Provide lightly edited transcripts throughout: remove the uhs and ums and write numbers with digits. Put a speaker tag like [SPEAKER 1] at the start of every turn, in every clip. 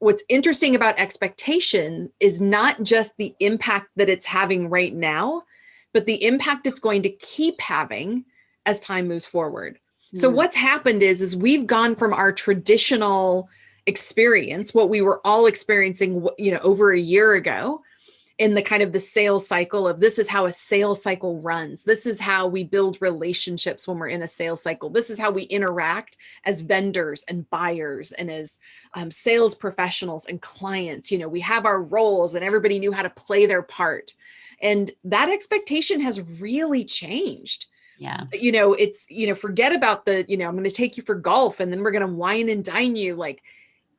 [SPEAKER 1] what's interesting about expectation is not just the impact that it's having right now, but the impact it's going to keep having as time moves forward. So what's happened is we've gone from our traditional experience, what we were all experiencing, over a year ago, in the kind of the sales cycle of this is how a sales cycle runs. This is how we build relationships when we're in a sales cycle. This is how we interact as vendors and buyers and as sales professionals and clients. We have our roles and everybody knew how to play their part. And that expectation has really changed.
[SPEAKER 2] Yeah.
[SPEAKER 1] It's, forget about the, I'm going to take you for golf and then we're going to wine and dine you. Like,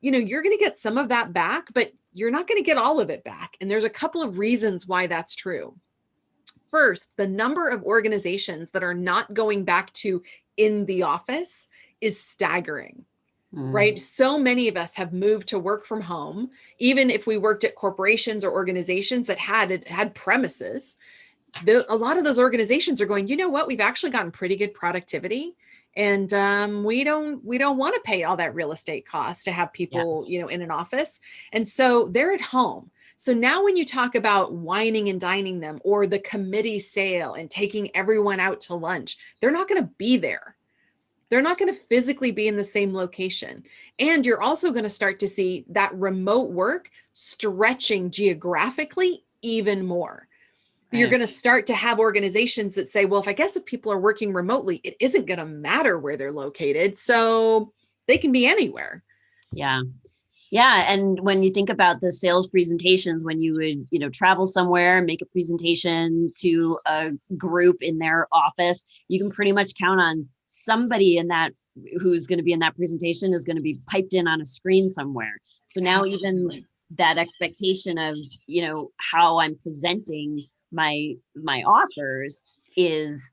[SPEAKER 1] you're going to get some of that back, but you're not going to get all of it back. And there's a couple of reasons why that's true. First, the number of organizations that are not going back to in the office is staggering, right? So many of us have moved to work from home, even if we worked at corporations or organizations that had premises. A lot of those organizations are going, you know what, we've actually gotten pretty good productivity. And we don't want to pay all that real estate cost to have people, in an office. And so they're at home. So now when you talk about wining and dining them or the committee sale and taking everyone out to lunch, they're not going to be there. They're not going to physically be in the same location. And you're also going to start to see that remote work stretching geographically even more. You're going to start to have organizations that say, well, if people are working remotely, it isn't going to matter where they're located. So they can be anywhere.
[SPEAKER 2] Yeah. Yeah. And when you think about the sales presentations, when you would, travel somewhere, make a presentation to a group in their office, you can pretty much count on somebody in that who's going to be in that presentation is going to be piped in on a screen somewhere. So now even that expectation of, how I'm presenting my offers is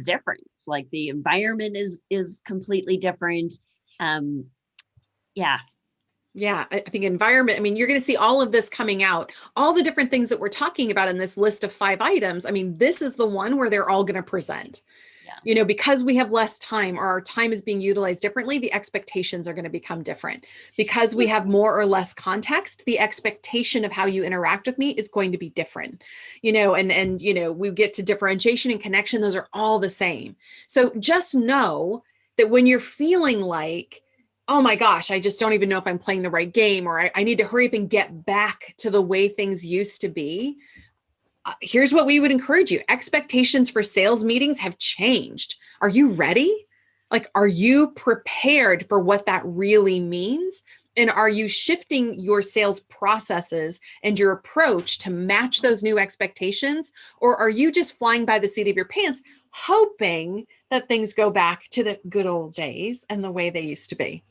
[SPEAKER 2] different. Like the environment is completely different.
[SPEAKER 1] Yeah, I think environment, you're going to see all of this coming out, all the different things that we're talking about in this list of 5 items. This is the one where they're all going to present. Because we have less time or our time is being utilized differently, the expectations are going to become different. Because we have more or less context, the expectation of how you interact with me is going to be different. And we get to differentiation and connection. Those are all the same. So just know that when you're feeling like, oh my gosh, I just don't even know if I'm playing the right game, or I need to hurry up and get back to the way things used to be. Here's what we would encourage you. Expectations for sales meetings have changed. Are you ready? Are you prepared for what that really means? And are you shifting your sales processes and your approach to match those new expectations? Or are you just flying by the seat of your pants, hoping that things go back to the good old days and the way they used to be?